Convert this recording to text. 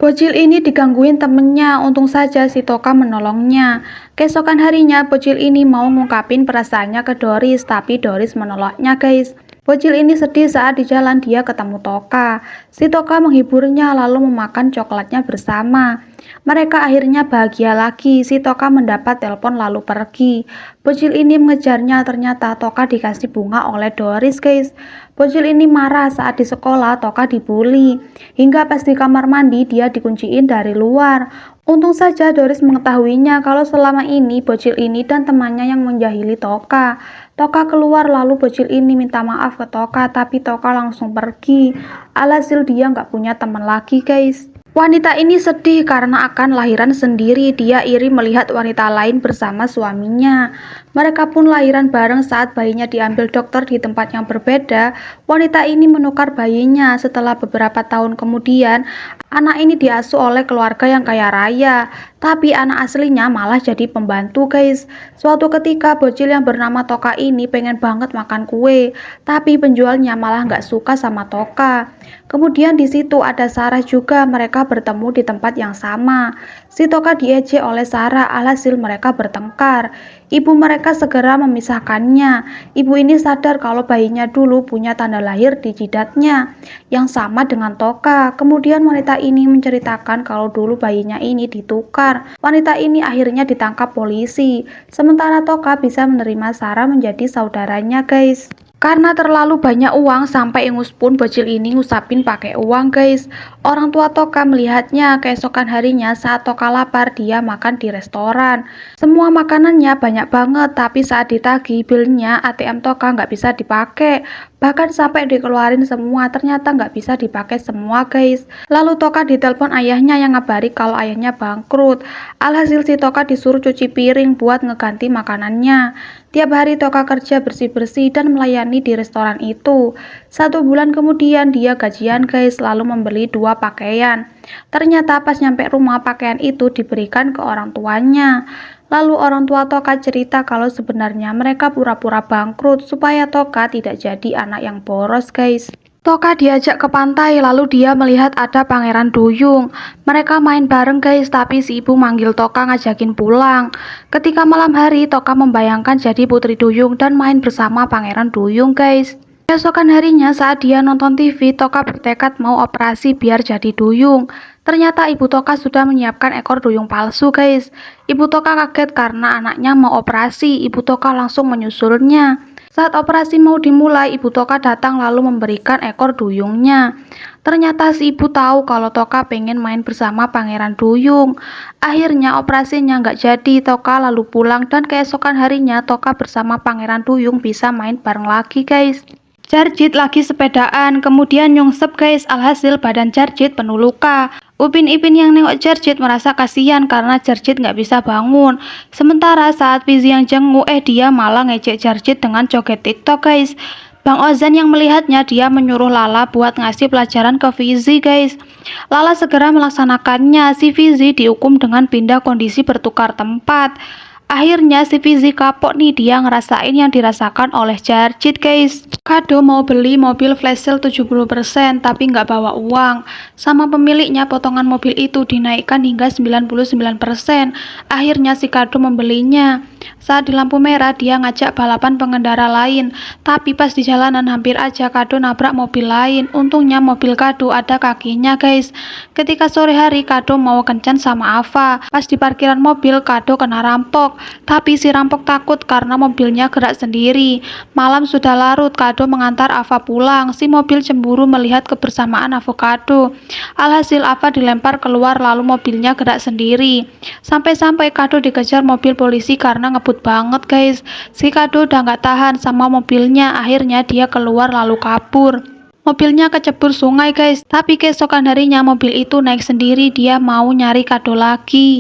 Bocil ini digangguin temennya, untung saja si Toka menolongnya. Keesokan harinya, bocil ini mau ngungkapin perasaannya ke Doris, tapi Doris menolaknya guys. Bocil ini sedih saat di jalan dia ketemu Toka. Si Toka menghiburnya lalu memakan coklatnya bersama. Mereka akhirnya bahagia lagi. Si Toka mendapat telepon lalu pergi. Bocil ini mengejarnya, ternyata Toka dikasih bunga oleh Doris guys. Bocil ini marah saat di sekolah Toka dibully. Hingga pas di kamar mandi dia dikunciin dari luar. Untung saja Doris mengetahuinya kalau selama ini bocil ini dan temannya yang menjahili Toka. Toka keluar lalu bocil ini minta maaf ke Toka, tapi Toka langsung pergi. Alhasil dia nggak punya teman lagi guys. Wanita ini sedih karena akan lahiran sendiri. Dia iri melihat wanita lain bersama suaminya. Mereka pun lahiran bareng. Saat bayinya diambil dokter di tempat yang berbeda, wanita ini menukar bayinya. Setelah beberapa tahun kemudian, anak ini diasuh oleh keluarga yang kaya raya. Tapi anak aslinya malah jadi pembantu guys. Suatu ketika bocil yang bernama Toka ini pengen banget makan kue, tapi penjualnya malah nggak suka sama Toka. Kemudian di situ ada Sarah juga, mereka bertemu di tempat yang sama. Si Toka diejek oleh Sarah, alhasil mereka bertengkar. Ibu mereka segera memisahkannya. Ibu ini sadar kalau bayinya dulu punya tanda lahir di jidatnya yang sama dengan Toka. Kemudian wanita ini menceritakan kalau dulu bayinya ini ditukar. Wanita ini akhirnya ditangkap polisi. Sementara Toka bisa menerima Sarah menjadi saudaranya guys. Karena terlalu banyak uang sampai ingus pun bocil ini ngusapin pakai uang guys. Orang tua Toka melihatnya. Keesokan harinya saat Toka lapar dia makan di restoran. Semua makanannya banyak banget, tapi saat ditagih bilnya ATM Toka nggak bisa dipakai. Bahkan sampai dikeluarin semua, ternyata nggak bisa dipakai semua guys. Lalu Toka ditelepon ayahnya yang ngabari kalau ayahnya bangkrut. Alhasil si Toka disuruh cuci piring buat ngeganti makanannya. Tiap hari Toka kerja bersih-bersih dan melayani di restoran itu. 1 bulan kemudian dia gajian guys, lalu membeli 2 pakaian. Ternyata pas nyampe rumah pakaian itu diberikan ke orang tuanya. Lalu orang tua Toka cerita kalau sebenarnya mereka pura-pura bangkrut supaya Toka tidak jadi anak yang boros guys. Toka diajak ke pantai lalu dia melihat ada pangeran duyung. Mereka main bareng guys, tapi si ibu manggil Toka ngajakin pulang. Ketika malam hari Toka membayangkan jadi putri duyung dan main bersama pangeran duyung guys. Keesokan harinya saat dia nonton TV, Toka bertekad mau operasi biar jadi duyung. Ternyata ibu Toka sudah menyiapkan ekor duyung palsu guys. Ibu Toka kaget karena anaknya mau operasi. Ibu Toka langsung menyusulnya. Saat operasi mau dimulai, ibu Toka datang lalu memberikan ekor duyungnya. Ternyata si ibu tahu kalau Toka pengen main bersama pangeran duyung. Akhirnya operasinya nggak jadi. Toka lalu pulang dan keesokan harinya Toka bersama pangeran duyung bisa main bareng lagi guys. Jarjit lagi sepedaan, kemudian nyungsep guys, alhasil badan Jarjit penuh luka. Upin Ipin yang nengok Jarjit merasa kasihan karena Jarjit nggak bisa bangun. Sementara saat Fizi yang jenguk, dia malah ngejek Jarjit dengan joget TikTok guys. Bang Ozan yang melihatnya, dia menyuruh Lala buat ngasih pelajaran ke Fizi guys. Lala segera melaksanakannya. Si Fizi dihukum dengan pindah kondisi bertukar tempat. Akhirnya si Fizi kapok nih, dia ngerasain yang dirasakan oleh Jarjit guys. Kado mau beli mobil flash sale 70% tapi nggak bawa uang. Sama pemiliknya potongan mobil itu dinaikkan hingga 99%. Akhirnya si Kado membelinya. Saat di lampu merah dia ngajak balapan pengendara lain. Tapi pas di jalanan hampir aja Kado nabrak mobil lain. Untungnya mobil Kado ada kakinya guys. Ketika sore hari Kado mau kencan sama Ava. Pas di parkiran mobil Kado kena rampok. Tapi si rampok takut karena mobilnya gerak sendiri. Malam sudah larut, Kado mengantar Ava pulang. Si mobil cemburu melihat kebersamaan avokado. Alhasil Ava dilempar keluar lalu mobilnya gerak sendiri. Sampai-sampai Kado dikejar mobil polisi karena ngebut banget guys. Si Kado udah nggak tahan sama mobilnya. Akhirnya dia keluar lalu kabur. Mobilnya kecebur sungai guys. Tapi keesokan harinya mobil itu naik sendiri. Dia mau nyari Kado lagi.